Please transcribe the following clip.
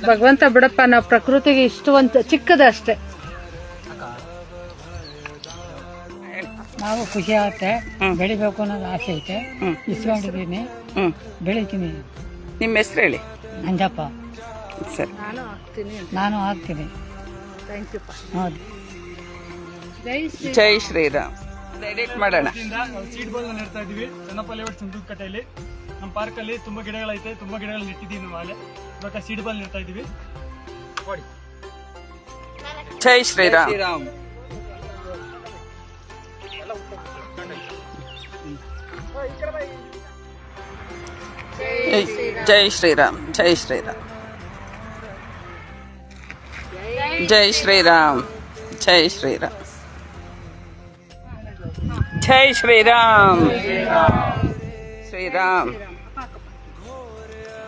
ಭಗವಂತ ಬಿಡಪ್ಪ, ನಾವು ಪ್ರಕೃತಿಗೆ ಇಷ್ಟು ಒಂದು ಚಿಕ್ಕದಷ್ಟೇ. ನಾವು ಖುಷಿ ಆಗುತ್ತೆ, ಬೆಳಿಬೇಕು ಅನ್ನೋದು ಆಸೆ ಐತೆ, ಇಸ್ಕೊಂಡಿದ್ದೀನಿ, ಬೆಳಿತೀನಿ. ನಿಮ್ಮ ಹೆಸರು ಹೇಳಿ. ಅಂಜಪ್ಪ. ಸರಿ, ನಾನು ಹಾಕ್ತೀನಿ. ಹೌದು. ಜೈ ಶ್ರೀರಾಮ್. ಎಡಿಟ್ ಮಾಡೋಣ. ಸೀಡ್ ಬಾಲ್ ನೆಡ್ತಾ ಇದೀವಿ ಚನ್ನಪಲ್ಲಿ ಸುಂದೂರ್ಕಟ್ಟೆಯಲ್ಲಿ. ನಮ್ಮ ಪಾರ್ಕ್ ಅಲ್ಲಿ ತುಂಬಾ ಗಿಡಗಳೈತೆ, ತುಂಬಾ ಗಿಡಗಳು ನೆಟ್ಟಿದೀವಿ ನಾವು. ಅಲ್ಲೇ ಇವಾಗ ಸೀಡ್ ಬಾಲ್ ನೆಡ್ತಾ ಇದೀವಿ. ಜೈ ಶ್ರೀರಾಮ್. ಜೈ ಶ್ರೀರಾಮ್. ಜೈ ಶ್ರೀರಾಮ್. ಜೈ ಶ್ರೀರಾಮ್. ಜೈ ಶ್ರೀರಾಮ್. ಜೈ ಶ್ರೀರಾಮ್. ಶ್ರೀರಾಮ್.